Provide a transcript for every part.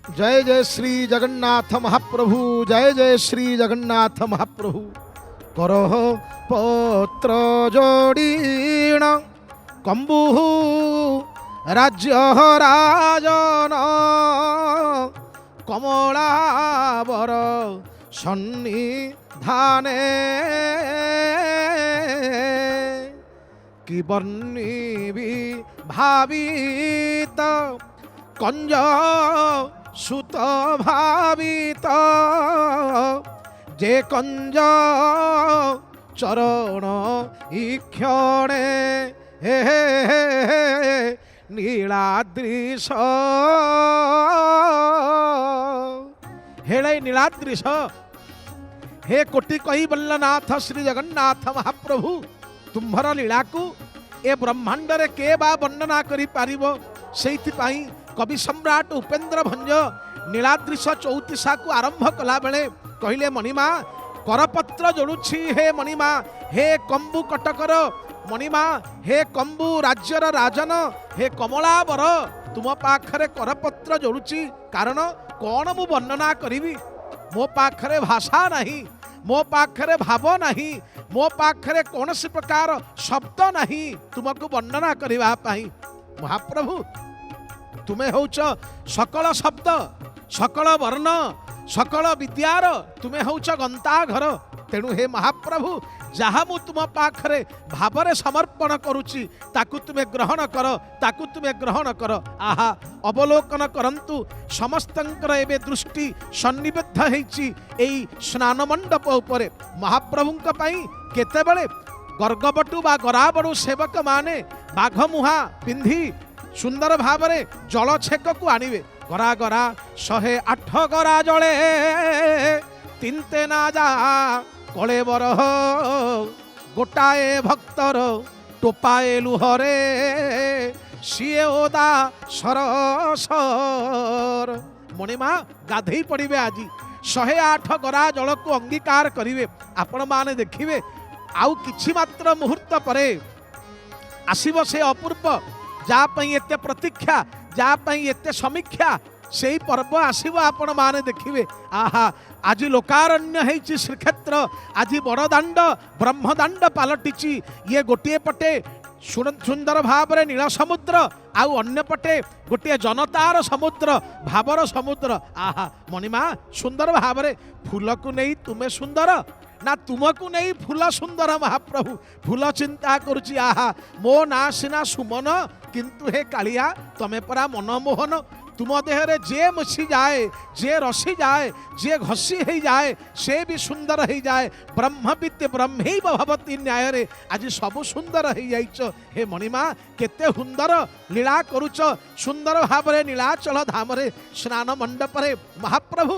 जय जय श्री जगन्नाथ महाप्रभु, जय जय श्री जगन्नाथ महाप्रभु। करो पत्र जोड़ीण कंबु राज्य राजन कमलावर सन्निधाने कि वर्णिबी भावित कंज सुत भावित जे कंज चरण इक्षणे नीलाद्रिश हेले नीलाद्रिश हे कोटि कैवल्यनाथ श्री जगन्नाथ महाप्रभु तुम्हर लीला को ए ब्रह्मांड रे के बा वर्णना करि पारिबो। सेइथिपाई कवि सम्राट उपेन्द्र भंज नीलाद्रिश चौतीसा को आरंभ कला बेले कहले मणिमा करपत्र जोड़ुछि हे मणिमा, हे कंबु कटकर मणिमा, हे कंबु राज्यर राजन, हे कमलावर तुम पाखरे करपत्र जोड़ुछि। कारण कौन मु वर्णना करिवि, मो पाखरे भाषा नहीं, मो पाखरे भाव नहीं, मो पाखरे कौनसी प्रकार शब्द नहीं तुमको वर्णना करबा पाई। महाप्रभु तुम्हें होच सकल शब्द, सकल वर्ण, सकल विद्यार तुम्हें होच गंता घर। तेणु हे महाप्रभु जहाँ मु तुम पाखरे भावरे समर्पण करुची ताकु तुम्हें ग्रहण कर, ताकु तुम्हें ग्रहण कर। आहा अवलोकन करंतु समस्तंकर एबे दृष्टि सन्निबद्ध हेछि एई स्नान मंडप उपरे। महाप्रभुंक पई केतेबेले गर्गबटु बा गराबड़ू सेवक माने बाघ मुहा पिंधि सुंदर भावरे जल छेक को आनिबे। गरा गरा 108 गरा जले तिनते ना जा कले बर गोटाए भक्तर टोपाए लुहरे सीए ओदा सरसर। मणिमा गाधई पड़िबे आज 108 गरा जल को अंगीकार करिवे। आपण माने देखिबे आउ किछि मात्र मुहूर्त परे आसीबो से अपूर्व जा पई एते प्रतीक्षा, जा पई एते समीक्षा, सेई पर्व आसीबो आपण माने देखिबे। आहा आज लोकारण्य हेछि श्रीक्षेत्र, आज बड़दाण्ड ब्रह्मदाण्ड पालटिछि। ये गोटे पटे सुंदर भाव नील समुद्र आउ अन्य पटे गोटे जनतार समुद्र, भावर समुद्र। आहा मणिमा सुंदर भाव फूल को नहीं तुमे सुंदर ना तुमको नहीं फूल सुंदर। महाप्रभु फूल चिंता करुची। आहा मो ना सिना सुमन किंतु हे कालिया तमे परा मनमोहन। तुम देहरे जे मुसी जाए, जे रसी जाए, जे घसी हो जाए से भी सुंदर हो जाए। ब्रह्मविद्य ब्रह्मैव भवति न्याय रे आज सब सुंदर हो जाइछ। हे मणिमा केते सुंदर लीला करुच, सुंदर भाव नीलाचल धाम रे स्नान मंडप रे। महाप्रभु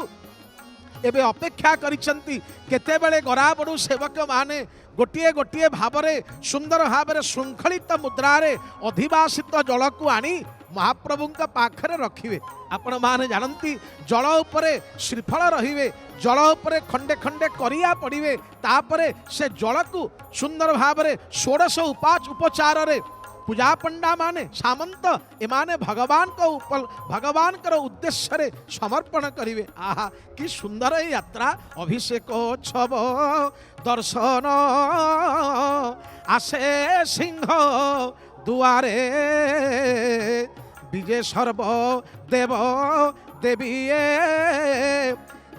एबे अपेक्षा करिसंती केतेबेले गराबड़ू सेवक माने गोटिए गोटिए भावरे सुंदर भावरे श्रृंखलित मुद्रारे अधिवासित जल को आनी महाप्रभुंका पाखरे रखिवे। आपण माने जानती जल उपरे श्रीफल रहिवे, जल उपरे खंडे खंडे करिया पड़िवे। तापरे से जल को सुंदर भावरे 16 उपचार रे पूजा पंडा माने सामंत एमाने भगवान कर उद्देश्य रे समर्पण करिवे। आहा कि सुंदर यात्रा अभिषेक उत्सव दर्शन आसे सिंह दुआरे विजय सर्व देव देवीए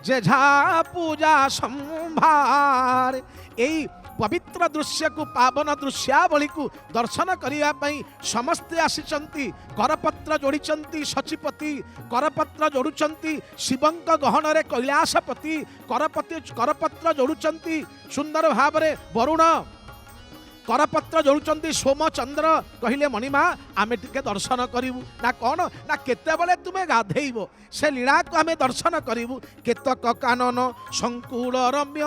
जेझा पूजा संभार। एई पवित्र दृश्य को पावन दृश्यावली को दर्शन करने समस्ते आसीचंती। करपत्र जोड़ीचंती सचिपति, करपत्र जोड़ुचंती शिवंक गहन रे कैलाशपति, करपत्र जोड़ुचंती सुंदर भावरे वरुण, करपत्र जोड़ुचंती सोमचंद्र। कहले मणिमा आमे टिके दर्शन करिवु ना कौन ना केतेबेले तुमे गाधेइबो से लीला को आमे दर्शन करिवु। केतक कानन संकुल रम्य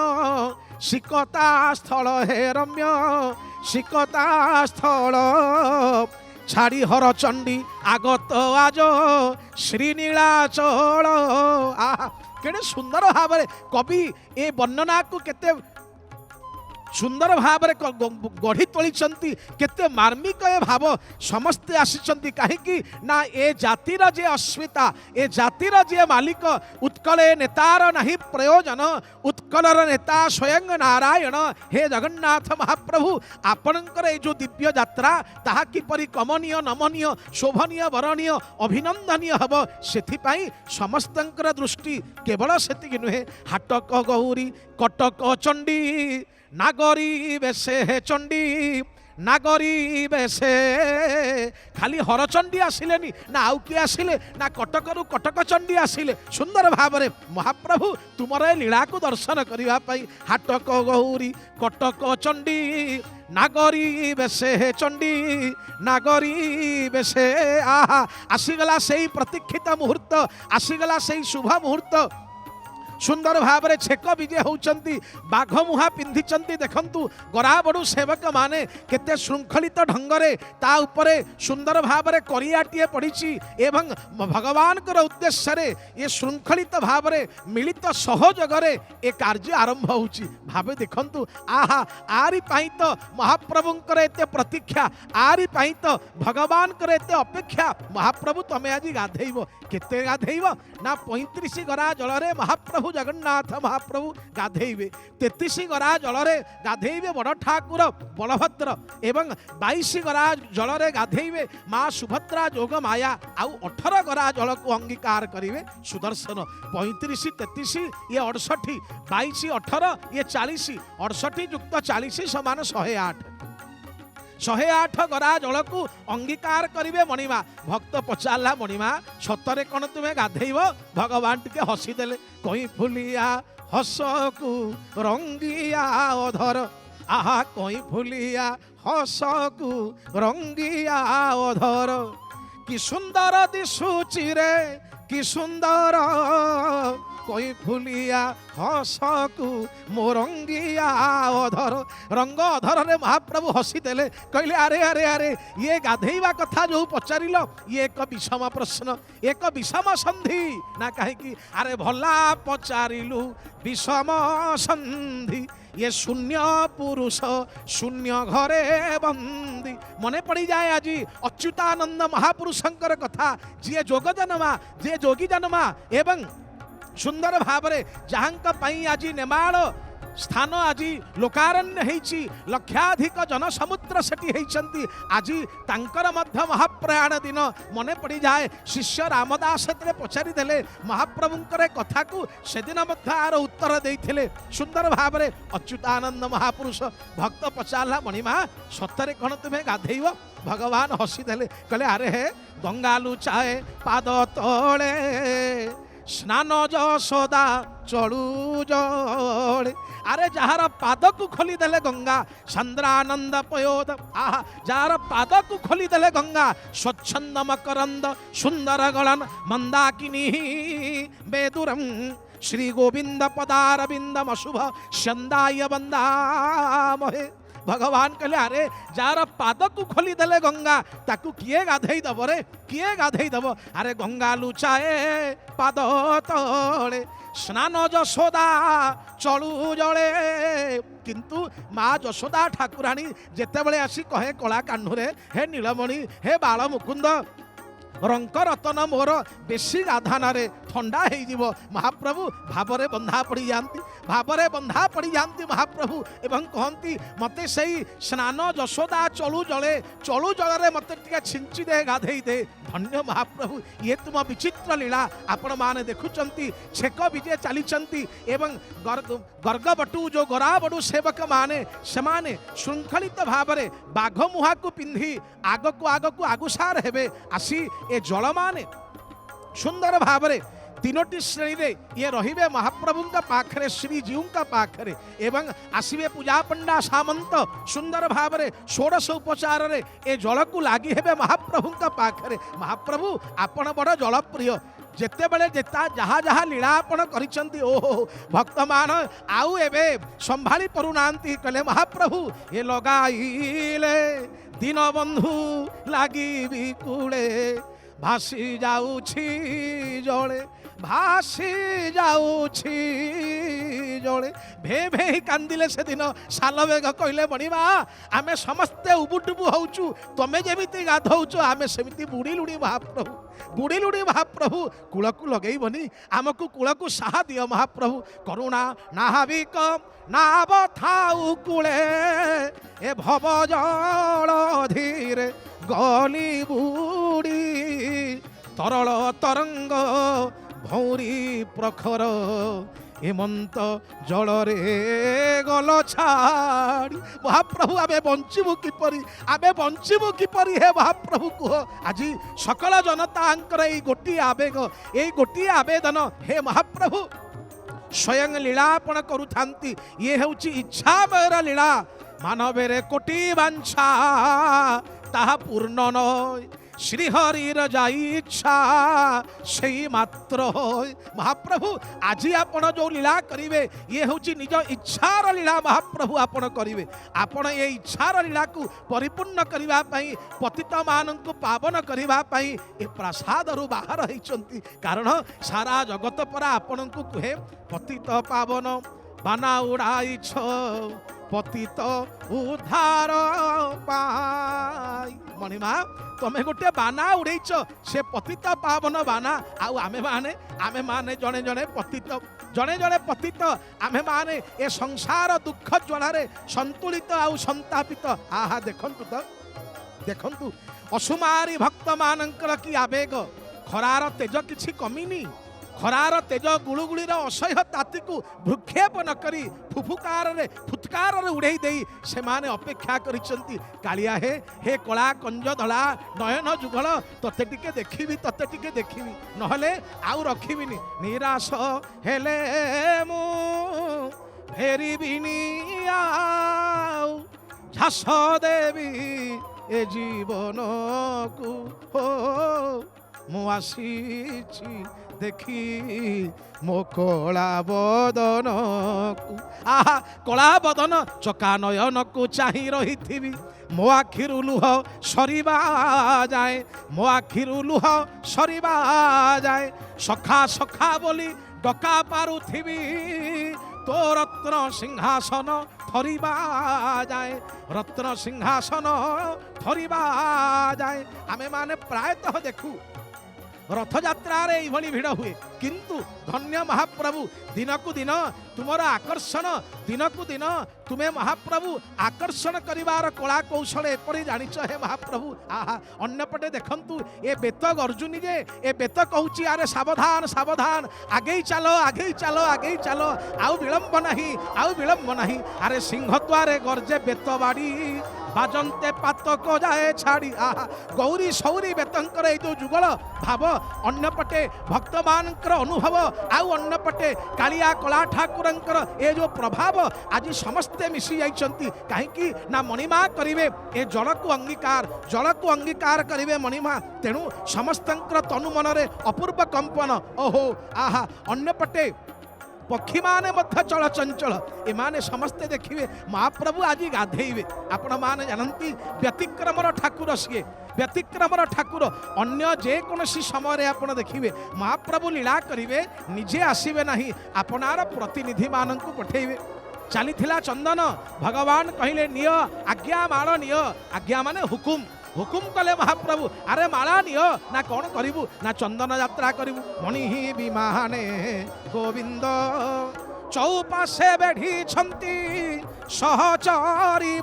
सिकता स्थल हे रम्य सिकता स्थल छाड़ी हर चंडी आगत आज श्रीनीलाचल। आहा केड़े सुंदर भाव कवि ए वर्णना को केते सुंदर भाव गढ़ी तोली केते मार्मिक ए भाव समस्ते आसी कहीं ना ए जातिर जे अस्मिता ए जातिर जे मालिक उत्कले नेतार नहीं प्रयोजन उत्कलर नेता स्वयं नारायण हे जगन्नाथ महाप्रभु आपणकर ये जो दिव्य यात्रा ताहा किपरि कमनीय नमनीय शोभनीय वरणीय अभिनंदनीय हब सेथिपाई समस्तंकर दृष्टि केवल सेतिकी नुहे हाटक गौरी कटक चंडी नागरी बेसे हे चंडी नागरी बेसे खाली हरचंडी आसिलेनी ना आउ किए आसिले ना कटकरू कटक चंडी आसिले सुंदर भाव में महाप्रभु तुमर लीला को दर्शन करने हाटक गौरी कटक चंडी नागरी बेसे हे चंडी नागरी बेसे आहा आसीगला से प्रतीक्षित मुहूर्त आसीगला से शुभ मुहूर्त सुंदर भाव में छेक विजय होती बाघ मुहा पिंधि देखु गराबड़ू सेवक माने केते श्रृंखलित ढंगरे ता उपरे सुंदर भाव में करियाटीए पड़ी एवं भगवान उद्देश्य ये श्रृंखलित भाव में मिलित सहयोगरे ए कार्य आरंभ होची भावे देखंतु आहा आरी पाई तो महाप्रभुंकर एते प्रतीक्षा आरी पाई तो भगवान कर एते अपेक्षा महाप्रभु तमे आज गाधेइबो केते गाधेइबो ना 35 गरा जलरे महाप्रभु जगन्नाथ महाप्रभु गाधेइबे 33 गरा जलरे गाधेइबे बड़ ठाकुर बलभद्र एवं 22 गरा जलरे गाधेइबे माँ सुभद्रा जोग माया आउ 18 गरा जल को अंगीकार करिवे सुदर्शन 35 33 ये 68 22 18 ये 40 68 युक्त 40 समान 108 108 गरा जल को अंगीकार करिवे मणिमा भक्त पचारला मणिमा सतरे कौन तुम्हें गाधेइब भगवान टिके हसीदेले कई फुलिया हस को रंगिया अधर आहा कई फुलिया हस को रंगिया अधर कि सुंदर दिशुची रे कि सुंदर कोई फुलिया हसकु मोरंगिया अधर रंग अधर रे महाप्रभु हसी देले कहले अरे अरे अरे ये गाधेइबा कथा जो पचारिल ये एक विषम प्रश्न एक विषम संधि ना कहीं अरे भला पचारिलु विषम संधि ये शून्य पुरुष शून्य घरे बंदी मने पड़ी जाए आज अच्युतानंद महापुरुषंकर कथा जी जोग जनमा जे जोगी जनमा एवं सुंदर भाव जहां पाई आज नेमाल स्थान आज लोकारण्य होईची लक्षाधिक जनसमुद्र सेठी होईचंती आज तांकर मध्य महाप्रयाण दिन मने पड़ी जाए शिष्य रामदास पचारि देले महाप्रभुंकर कथा को सेदिन मध्य आर उत्तर देइथिले सुंदर भाव अच्युतानंद महापुरुष भक्त पचारला मणिमा सतरे कौन तुम्हें गाधेइब भगवान हसी देले कहले अरे हे गंगालु चाए पाद तले स्नान जसोदा चलू जड़े अरे जार पाद को खोली देले गंगा चंद्रानंद पयोद आहा जार पाद को खोली देले गंगा स्वच्छंद मकरंद सुंदर गलन मंदाकिनी बेदुरम श्री गोविंद पदारविंदम अशुभ चंदाय बंदामहे भगवान कहले अरे जार पाद को खोली देले गंगा ताकू किए गाधेई दब रे किए गाधेई दब अरे गंगा लुचाए पाद तले स्नान जशोदा चलू जले किंतु माँ जशोदा ठाकुराणी जेतेबेले आसी कहे कला कान्हुरे हे नीलमणि हे बाल मुकुंद रंक रतन मोर बेसी गाधान ठंडा हो महाप्रभु भावरे बंधा पड़ी जाती भावरे बंधा पड़ी जाती महाप्रभु एवं कहती मते सही स्नान जशोदा चलू जल मत छिंची दे गाधे दे धन्य महाप्रभु ये तुम विचित्र लीला आपण माने देखुचंती छेक विजय चली एवं गर्गबटू जो गराबड़ू सेवक माने समाने श्रृंखलित भाव में बाघ मुहा को पिंधि आग को आगुसार हेबे आसी ए जल माने सुंदर भाव में तीनोटी श्रेणी रे ये रहिबे महाप्रभु का पाखरे श्रीजीव का पाखरे एवं आसवे पूजा पंडा सामंत सुंदर भाव में षोडश उपचार रे ए जल को लागी हेबे महाप्रभु का पाखरे महाप्रभु आपण बड़ जलप्रिय जेते बेले जेता जहा जहा लीला आपण करिसंती ओहो भक्त मान आउ एबे संभाली परुनांती कले महाप्रभु ये लगाइले दीन बंधु लागी बिकुले ଭାସି ଯାଉଛି ଜଳେ ଭାସି ଯାଉଛି ଜଳେ ଭେ ଭେ କାନ୍ଦିଲେ ସେଦିନ ସାଲବେଗ କହିଲେ ମଣିମା ଆମେ ସମସ୍ତେ ଉବୁଟୁବୁ ହଉଛୁ ତମେ ଯେମିତି ଗାଧଉଛ ଆମେ ସେମିତି ବୁଡ଼ିଲୁଣି ମହାପ୍ରଭୁ ବୁଡ଼ିଲୁଣି ମହାପ୍ରଭୁ କୂଳକୁ ଲଗେଇବନି ଆମକୁ କୂଳକୁ ସାହା ଦିଅ ମହାପ୍ରଭୁ କରୁଣା ନାହାବିକ ନାବ ଥାଉ କୂଳେ ଏ ଭବ ଜଳ ଧୀରେ ଗଲି ବୁଡ଼ି ତରଳ ତରଙ୍ଗ ଭୌରୀ ପ୍ରଖର ହେମନ୍ତ ଜଳରେ ଗଲ ଛାଡ଼ି ମହାପ୍ରଭୁ ଆମେ ବଞ୍ଚିବୁ କିପରି ହେ ମହାପ୍ରଭୁ କୁହ ଆଜି ସକଳ ଜନତାଙ୍କର ଏଇ ଗୋଟିଏ ଆବେଗ ଏଇ ଗୋଟିଏ ଆବେଦନ ହେ ମହାପ୍ରଭୁ ସ୍ୱୟଂ ଲୀଳାପଣ କରୁଥାନ୍ତି ଇଏ ହେଉଛି ଇଚ୍ଛାମୟର ଲୀଳା ମାନବରେ କୋଟି ବାଞ୍ଛା ତାହା ପୂର୍ଣ୍ଣ ନয় শ্রীহরির যাই ইচ্ছা সেই মাত্র হয় মহাপ্রভু আজি আপন যে লীলা করিবে ইয়ে হচ্ছে নিজ ইচ্ছার লীলা মহাপ্রভু আপন করিবে আপন এই ইচ্ছার লীলাকে পরিপূর্ণ করিবা পাই পতিত মানଙ୍କୁ পাবন করিবা পাই এ প্রাসাদরু বাহার হইছন্তি কারণ সারা জগত পরা আপনଙ୍କୁ কুহে পতিত পাবন বানা উড়াইছ পতিত উদ্ধার পাই মণিমা তুমি গোটে বানা উড়েইছ সে পতিত পাবন বানা আউ আমি মানে জনে জনে পতিত আমি মানে এ সংসার দুঃখ জ্বালারে সন্তুলিত আউ সন্তাপিত আহা দেখন্তু অসুমারি ভক্ত মানଙ୍କର কি আবেগ খরার তেজ কিছু কমিনি খরার তেজ গুড়ুগুড়ির অসহ্য তাতিকু ভ্রুক্ষেপ নকরি ফুৎকারে উড়াই দেই সেমানে অপেক্ষা করিছন্তি কালিয়া হে কলা কঞ্জ ধলা নয়ন যুগল তোতে টিকে দেখিবি নহলে আউ রখিবিনি নিরাশ হেলে মু ফেরিবিনি আউ ঝাস দেবি এ জীবনকু হো মু আসিছি দেখি মো কলা বদনকু আহা কলা বদন চকা নয়নকু চাহি রহিথিবি মো আখিরু লুহ সরিবা যায় সখা সখা বলি ডকা পারুথিবি তো রত্ন সিংহাসন ধরিবা যায় আমি মানে প্রায়তঃ দেখু রথযাত্রার এইভাবে ভিড় হুয়ে কিন্তু ধন্য মহাপ্রভু দিনকু দিন তোমার আকর্ষণ দিনকু দিন তুমি মহাপ্রভু আকর্ষণ করিবার কলা কৌশল এপরি জানিছ হে মহাপ্রভু আহা অন্যপটে দেখন্তু এ বেত গর্জুনি যে এ বেত কହୁছি আরে সাবধান আগেই চালো আউ বিলম্ব নাহি আরে সিংহদ্বারে গর্জে বেত বাড়ি বাজন্তে পাতক যায় ছাড়ি আহা গৌরী সৌরী বেতঙ্কর এই যে যুগল ভাব অন্যপটে ভক্তমানଙ୍କର অনুভব আউ অন্যপটে কালিয়া কলা ঠাকুরଙ୍କର এ যে প্রভাব আজি সমস্তে মিশি যাইছন্তি কাহিকি না মণিমা করিবে এ জলকু অঙ্গীকার করিবে মণিমা তেণু সমস্তଙ୍କର তনু মନରେ অপূর্ব কম্পন ওহো আহা অন্যপটে পক্ষী মানে মধ্য চলচঞ্চল এমানে সমস্তে দেখিবে মহাপ্রভু আজি গাধেইবে আপন মানে জানন্তি ব্যতিক্রমর ঠাকুর সিয়ে ব্যতিক্রমর ঠাকুর অন্য যে কোনসি সময়ে আপন দেখিবে মহাপ্রভু লীলা করিবে নিজে আসিবে নাহি আপনার প্রতিনিধি মানଙ୍କୁ পঠাইবে চালিথিলা চন্দন ভগবান কহিলে নিয় আজ্ঞা মাল নিয় আজ্ঞা মানে হুকুম কলে মহাপ্রভু আরে মালা নিও না কোন করিবু না চন্দন যাত্রা করিবু মণিহি বিমানে গোবিন্দ চৌপাশে বেঢ়িছন্তি সহচরী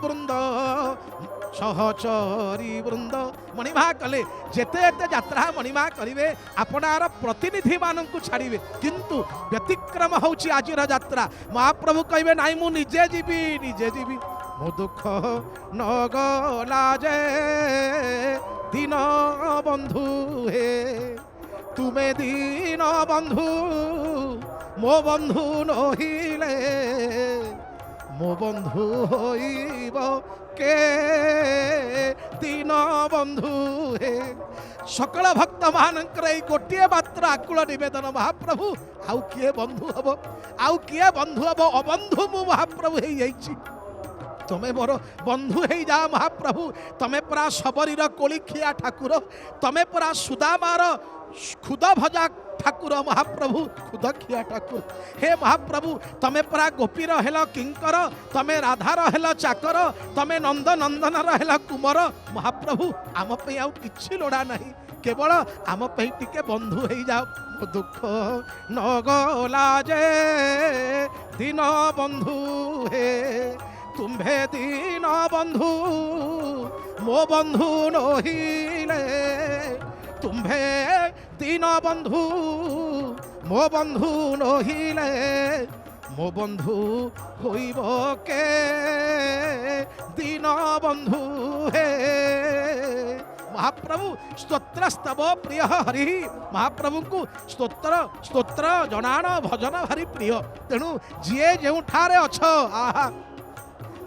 বৃন্দ মণিমা কলে যেতে এতে যাত্রা মণিমা করিবে আপনার প্রতিনিধি মানଙ୍କୁ ছাড়িবে কিন্তু ব্যতিক্রম হচ্ছে আজির যাত্রা মহাপ্রভু কইবে নাই মু নিজে যাবি মো দুঃখ নগলা যে দীন বন্ধু হে তুমে দীন বন্ধু মো বন্ধু নহিলে মো বন্ধু হইব কে দীন বন্ধু হে সকল ভক্ত মানଙ୍କର এই গোটিয়ে মাত্র আকুল নিবেদন মহাপ্রভু আউ কিয়ে বন্ধু হব অবন্ধু মু মহাপ্রভু হয়ে যাইছি तमे मोर बंधु हे जा महाप्रभु तमे परा सबरीर कोलिखिया ठाकुर तमे परा सुदामार खुद भजा ठाकुर महाप्रभु खुद खिया ठाकुर हे महाप्रभु तमे परा गोपीर हेल किंकर तमे राधार हेल चाकर तमे नंद नंदनर हेल कुमर महाप्रभु आम पे आउ किछि लोड़ा नहीं केवल आम पे टिके बंधु हे जाओ मो दुख न गला जे दिन बंधु हे तुम्भे दीन बंधु मो बंधु नहिले तुम्भे दीन बंधु मो बंधु नहिले मो बंधु होइब के दीन बंधु हे महाप्रभु स्तोत्र स्तव प्रिय हरि महाप्रभु को स्तोत्र जनाण भजन भारी प्रिय तेणु जीए जो ठारे अछ आहा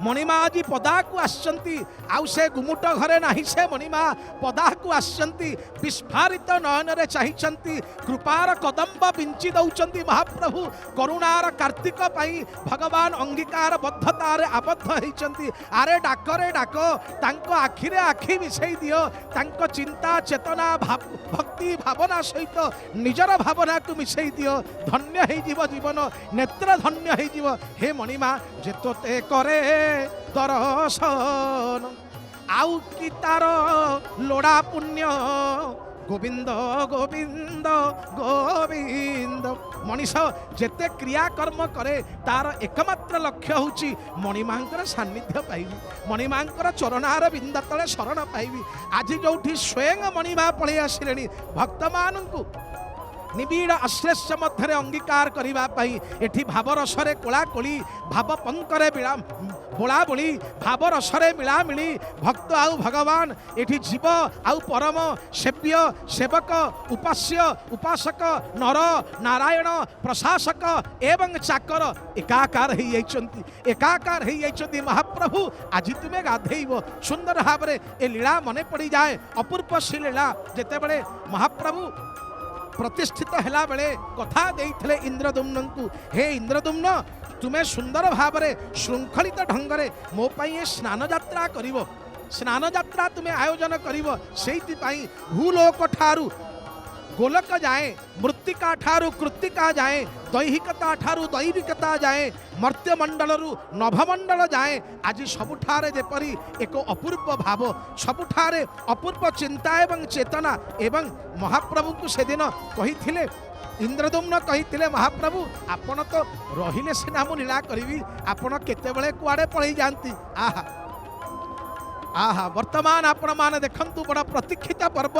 मणिमा आज पदा को आसचंती आउ से गुमुट घरे नाही से मणिमा पदा को आसचंती विस्फारित नयन रे चाहिचंती कृपार कदम्ब बिंची दउचंती महाप्रभु करुणार कार्तिक पाई भगवान अंगीकार बद्धता रे आबद्ध हेचंती आरे डाक तांको आखि रे आखि मिसई दियो तांको चिंता चेतना भक्ति भावना सहित निजर भावना को मिसई दियो धन्य हे जीव जीवन नेत्र धन्य हे जीव हे मणिमा जेतोते करे दर्शन आउ कि तार लोड़ा पुण्य गोविंद गोविंद गोविंद मनीष जेते क्रियाकर्म करे तार एकमात्र लक्ष्य होची मणिमांकर सान्निध्य पाइबी मणिमांकर चरणार बिंद तले शरण पाइबी आज जोठी स्वयं मणिमा पळे आसिलेनी भक्त माननकु निबिड़ आश्लेष्य मध्य अंगीकार करने एठी भाव रसरे कोलाकोली भाव पंकरे बोला बोली भाव रसरे मिलामिली भक्त आउ भगवान एठी जीव आउ परम सेव्य सेवक उपास्य उपासक नर नारायण प्रशासक एवं चाकर एकाकार एकाकार महाप्रभु आज तुम्हें गाधेब सुंदर भाव ए लीला मने पड़ी जाए अपूर्व सी लीला जेते महाप्रभु प्रतिष्ठित हैला बेले कथा देइथिले इंद्रदुम्न को हे इंद्रदुम्न तुम्हें सुंदर भाव श्रृंखलित ढंगरे मो पाई स्नान यात्रा करिवो स्नान यात्रा तुम्हें आयोजन करिवो सेइति पाई भूलोक ठारू गोलक जाए मृत्तिका ठारू कृत्तिका जाए दैहिकता ठारू दैविकता जाए मर्त्य मंडलरू नभमंडल जाए आज सबुठारे जेपरी एक अपूर्व भाव सबुठारे अपूर्व चिंता एवं चेतना एवं महाप्रभु को सेदिन कही इंद्रदुम्न कही महाप्रभु आपण तो रहिले सिना मु लीला करी आपण केतेबेले कुआडे पळई जांती आहा आहा वर्तमान आपण माने देखंतु बड़ा प्रतीक्षित पर्व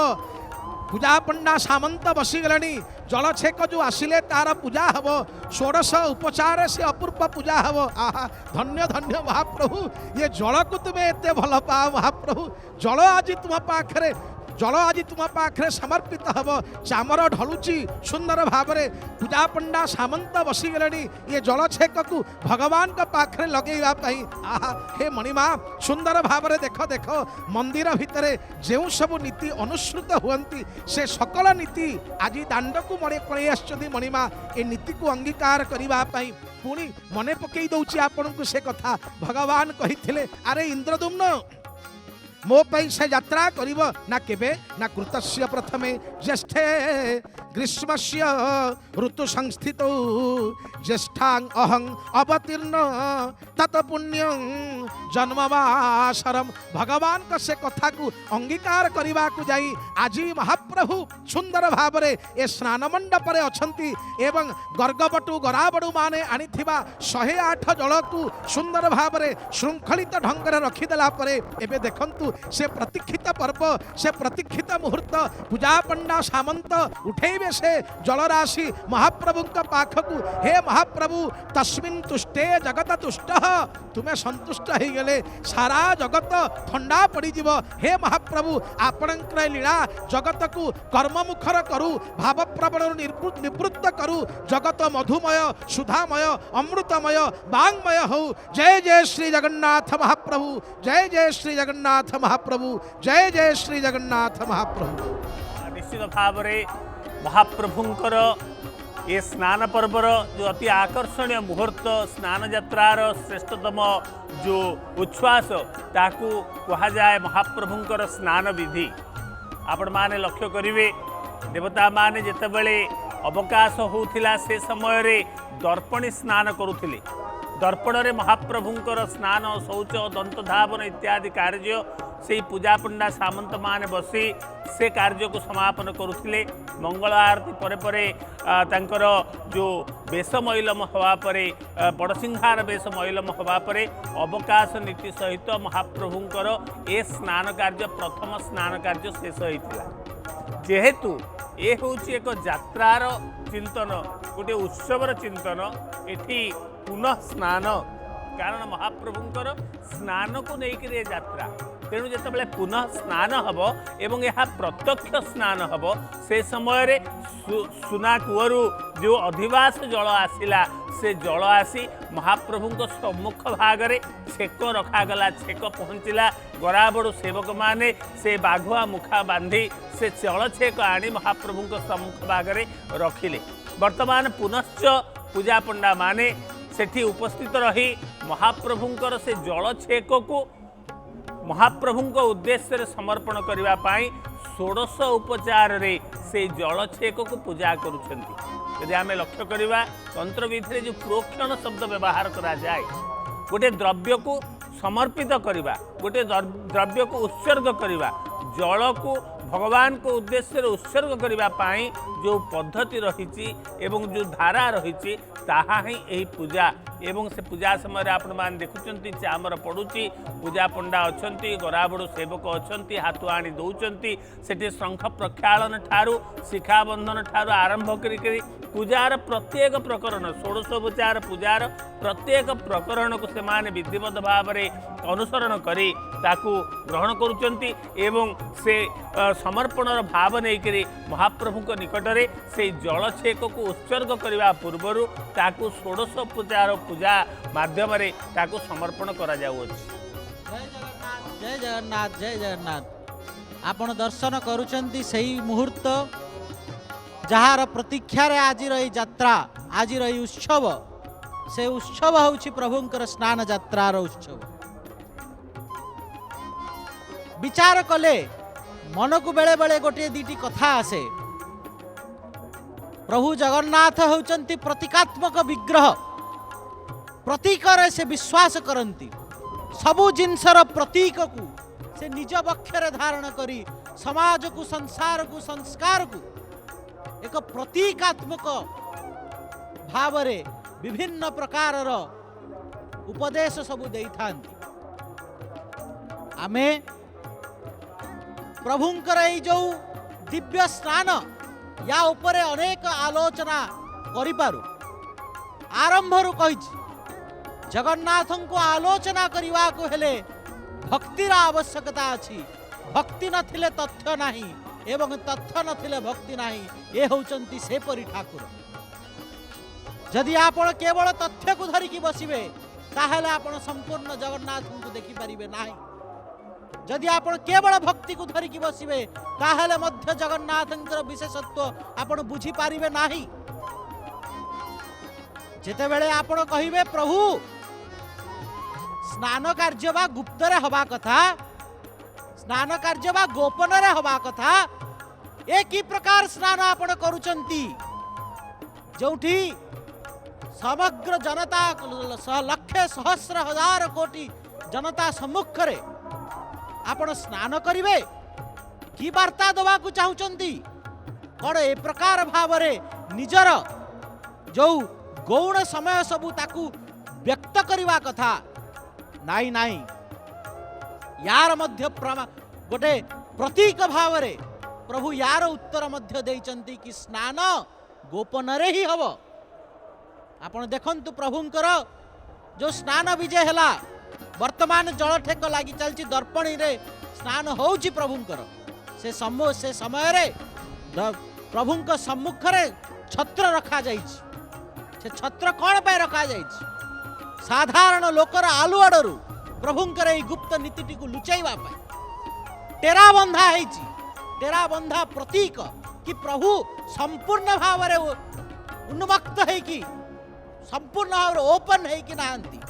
पूजा पंडा सामंत बसीगले जलछेक जो आसिले तार पूजा हम षोडश उपचार से अपूर्व पूजा हम आहा धन्य धन्य महाप्रभु ये जल को तुम्हें एत भल पा महाप्रभु जल आज तुम पाखे जल आज तुम पाखे समर्पित हम चामर ढलुची सुंदर भाव पूजा पंडा सामंत बसीगले ये जलछेक को भगवान का पाखे लगेवाई आहा हे मणिमा सुंदर भाव देख देख मंदिर भितर जो सब नीति अनुसृत हुअन्ति से सकल नीति आज दांड को मणे पड़े मणिमा ए नीति को अंगीकार करने पुणी मने पकई दौची आपण को से कथा भगवान कही अरे इंद्रदुम्न मो पई से यात्रा करिव ना केबे ना कृतस्य प्रथमे ज्येष्ठे ग्रीष्मस्य ऋतु संस्थितो ज्येष्ठांग अहं अवतीर्ण तत पुण्यं जन्मवासरम भगवान का से कथा को अंगीकार करने को जाई आज महाप्रभु सुंदर भाव ए स्नान मंडप रे अछंती एवं गर्गबटू गराबड़ू माने आनिथिबा 108 जल को सुंदर भाव श्रृंखलित ढंग रे रखिदेला परे एबे देखंतु से प्रतीक्षित पर्व से प्रतीक्षित मुहूर्त पूजा पंडा सामंत उठेबे से जलराशि महाप्रभु का पाखकु हे महाप्रभु तस्मिन् तुष्टे जगत तुष्ट तुम्हें संतुष्ट हो गले सारा जगत ठंडा पड़ जीव हे महाप्रभु आपणकर लीला जगत को कर्ममुखर करू भाव प्रबल निवृत्त करू जगत मधुमय सुधामय अमृतमय वांगमय हो जय जय श्री जगन्नाथ महाप्रभु जय जय श्री जगन्नाथ महाप्रभु जय जय श्री जगन्नाथ महाप्रभु निश्चित भाव महाप्रभुंकर ये स्नान पर्वर जो अति आकर्षणीय मुहूर्त स्नान यात्रार श्रेष्ठतम जो उच्छ्वास ताकू कहा जाए महाप्रभुंकर स्नान विधि। आपण माने लक्ष्य करिवे देवता माने जेतेबेले अवकाश होउथिला से समय रे दर्पणी स्नान करुथिले। दर्पण रे महाप्रभुंकर स्नान शौच दंत धावन इत्यादि कार्य से पूजा पंडा सामंत माने बसी से कार्य को समापन करुथिले। मंगल आरती परे परे तांकर जो बेश मैलम हवा परे बड़सिंहार बेश मैलम हवा परे अवकाश नीति सहित महाप्रभुंकर ए स्नान कार्य प्रथम स्नान कार्य शेष होइतिला। जेहेतु ये हूँ एक यात्रार चिंतन गोटे उत्सवर चिंतन एठी पुनः स्नान कारण महाप्रभुंकर स्नान को लेकर यात्रा तेणु जिते पुनः स्नान हम एवं यह प्रत्यक्ष स्नान हम से समय रे सुना कूअरु जो अधिवास जल आसिला से जल आसी महाप्रभु सम्मुख भागरे छेक रखागला। छेक पहुँचला गराबड़ सेवक माने से बाघुआ मुखा बांधी से जल छेक आनी महाप्रभु सम्मुख भागरे रखिले। वर्तमान पुनश्च पूजा पंडा माने सेठी उपस्थित रही महाप्रभुंकर से जल छेक को महाप्रभुंक उद्देश्य रे समर्पण करने पाई षोडश उपचार रे से जल छेक को पूजा करुछंती। यदि आम लक्ष्य करवा तंत्र विधि जो प्रोक्षण शब्द व्यवहार करा जाए गोटे द्रव्य को समर्पित करवा गोटे द्रव्य को उत्सर्ग करवा जल को भगवान को उद्देश्य रे उत्सर्ग करने पाई जो पद्धति रही एवं जो धारा रही ताहा ही यही पूजा एवं से पूजा समय आपण मान देखुचंती चामर पड़ुची पूजा पंडा अछंती गराबड़ सेवक अछंती हाथ आनी दौचंती सेठी शंख प्रक्षालन ठारू शिखा बंधन ठारू आरंभ करी पूजार प्रत्येक प्रकरण षोडशोपचार पूजार प्रत्येक प्रकरण को सेमाने विधिवत भाव में अनुसरण करी ताकू ग्रहण करुचंती एवं से समर्पणर भाव नहीं महाप्रभु निकटरे से जल छेक को उत्सर्ग करने पूर्वर ताकू षोडशोपचार पूजा माध्यम ताकू समर्पण करा जाउअछि। जय जगन्नाथ जय जगन्नाथ। आपण दर्शन करुचंती सही मुहूर्त जार प्रतीक्षा रे आज रही यात्रा आज रही उत्सव से उत्सव होउछि प्रभुंकर स्नान यात्रार उत्सव। विचार कले मन को बेले बेले गोटे दीटी कथा आसे। प्रभु जगन्नाथ होउचंती प्रतीकात्मक विग्रह प्रतीक से विश्वास करती सबु जिनसर प्रतीक को से निज बक्षरे धारण करी समाज को संसार को संस्कार को एक प्रतीकात्मक भाव रे विभिन्न प्रकार उपदेश सबु देई थांती। आमे प्रभुंकर এই जो दिव्य स्नान या उपरे अनेक आलोचना करि पारु आरंभ रु कहिछि जगन्नाथ को आलोचना करने को हेले भक्तिर आवश्यकता अच्छी। भक्ति नथिले तथ्य नहीं एवं तथ्य नथिले भक्ति नहीं ये होचंती से परी ठाकुर। जदि आपण केवल तथ्य को धरिकी बसिबे ताहले आपण संपूर्ण जगन्नाथ को देखि परिबे नाही। जदि आपण केवल भक्ति को धरिकी बसिबे ताहले मध्य जगन्नाथंकर विशेषत्व आपण बुझी पारिबे नाही। जेते बेले आपण कहिबे प्रभु स्नान कार्य बा गुप्तरे हवा कथा स्नान कार्य बा गोपनरे हवा कथा एक ही प्रकार स्नान आपण करुचंती जोठी समग्र जनता लक्ष सहस्र हजार कोटी जनता सम्मुख रे आपण स्नान करिवे की वार्ता दवा को चाहुचंती कौन ए प्रकार भाव रे निजर जो गौण समय सबू ताकू व्यक्त करवा कथा नाई नाई यार मध्य गोटे प्रतीक भाव रे प्रभु यार उत्तर मध्य देइचंती कि स्नान गोपन रे ही हब। आपण देखंतु प्रभुंकर जो स्नान विजय हला वर्तमान जल ठेक लागी चलची दर्पणी रे स्नान होउची प्रभुंकर से समय रे प्रभुंक सम्मुख रे छत्र रखा जाइछि। से छत्र कौन पे रखा जाइछि साधारण लोकर आलु आडरू प्रभुंकर ए गुप्त नीति को लुचाइवा पाई टेरा बंधा हैछि। टेरा बंधा प्रतीक कि प्रभु संपूर्ण भाव रे उन्मक्त है कि संपूर्ण भाव रे ओपन है कि नांती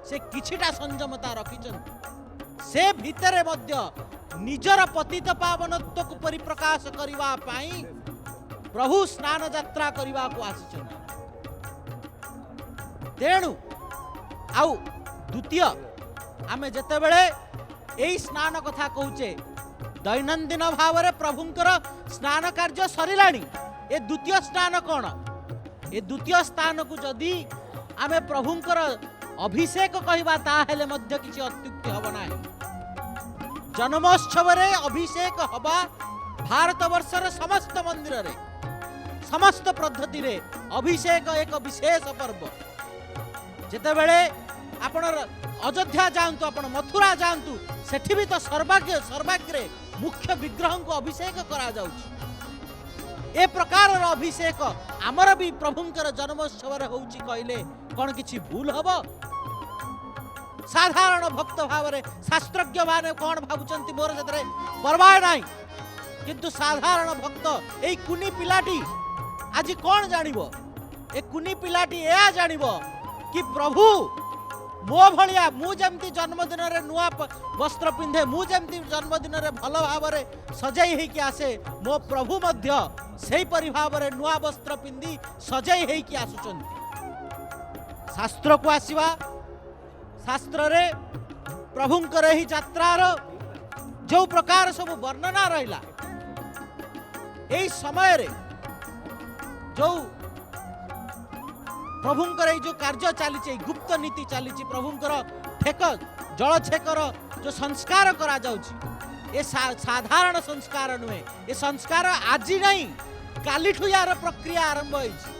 से किछिटा संयमता रखिछन्ति से भितरे मध्य निजर पतित पावनत्व को परिप्रकाश करिवा पाई प्रभु स्नान यात्रा करिवा को आसिछन्ति। तेणु आउ द्वितीय आमे जेतेबेले एई स्नान कथा कहूचे दैनंदिन भाव में प्रभुंकर स्नान कार्य सरिलाणी ए द्वितीय स्नान कौन ए द्वितीय स्थान को जदि आमे प्रभुंकर अभिषेक कहबा ताहेले मध्य किछि अत्युक्ति हब नाही। जन्मोत्सव रे अभिषेक हबा भारत वर्षर समस्त मंदिर रे समस्त पद्धति रे अभिषेक एक विशेष पर्व। जेतेबेले आपण अयोध्या जातु आपण मथुरा जातु सेठी भी तो सर्वाग्रे मुख्य विग्रह को अभिषेक करा जाउछि। ए प्रकार अभिषेक आमर भी प्रभुंकर जन्मोत्सव रे होउछि कहले कोन किछि भूल हबो? साधारण भक्त भाव रे शास्त्रज्ञ माने कोन भाबुचंती मोर जतरे परवाह नाही, किंतु साधारण भक्त एई कुनी पिलाटी आज कोन जानिबो? ए कुनी पिलाटी एया जानिबो कि प्रभु मो भलिया मु जमती जन्मदिन रे नुआ वस्त्र पिंधे मु जमती जन्मदिन रे भल भाव रे सजाई हेकि आसे मो प्रभु मध्य सेही परि भाव रे नुआ वस्त्र पिंधी सजाई हेकि आसुचंती। शास्त्र को आसीबा शास्त्र रे प्रभुंकर ही यात्रार जो प्रकार सब वर्णना रहिला एई समय रे जो प्रभुंकर जो कार्य चली गुप्त नीति चली प्रभुंकर ठेक जल छेकर जो संस्कार करा जाउछि ए साधारण संस्कार नुहे। ए संस्कार आज नहीं कालीठू यार प्रक्रिया आरंभ होइछि।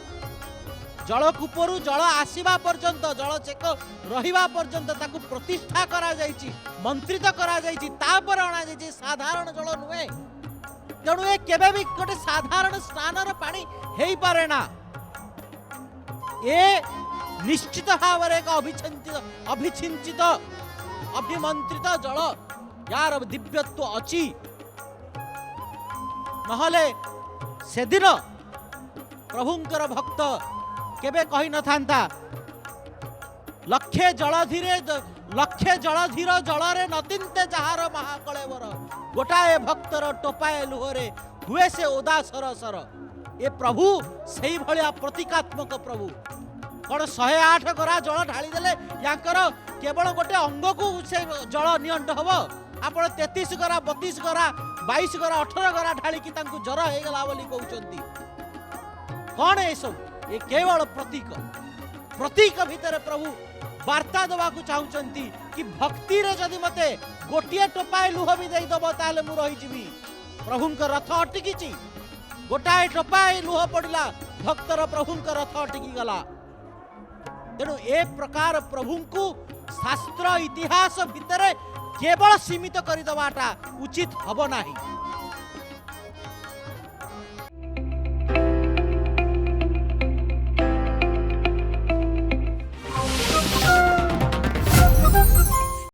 जल कूपरू जल आसीबा पर्यंत जल छेक रहिबा पर्यंत ताकू प्रतिष्ठा करा जाइछि मंत्रित करा जाइछि तापर अणा जाइछि साधारण जल नुहे। तेणु ए केबे भी गोटे साधारण स्नानर पानी हेई पारे ना। ए निश्चित भाव एक अभिचिंतित अभिमंत्रित जल यार दिव्यत्व अच्छी नहले से दिन प्रभुंकर भक्त केबे कही न थांता लक्षे जलधीर जलरे नतिन्ते जहार महाकलेवर गोटाए भक्तर टोपाए लुहरे हुए से ओदा सरसर। ए प्रभु सही भलिया प्रतीकात्मक प्रभु कौन 108 गरा जल ढाली देले याकर केवल गोटे अंग को से जल नियंट हम आप 33 गरा 32 गरा 22 गरा 18 गरा ढाली की जर हो गला बोली कहउचंती। कौन ए सब ये केवल प्रतीक भितर प्रभु वार्ता देवा चाहूचंती कि भक्ति रे जदि मते गोटिए टोपाए लुह भी देई दबो ताले मु रही जीवी। प्रभुंकर रथ अटकी गोटाए टोपाए लुह पड़ला भक्तर प्रभुंकर रथ अटकी गला। तेणु ए प्रकार प्रभु को शास्त्र इतिहास भितर केवल सीमित कर दबाटा उचित हब नाही।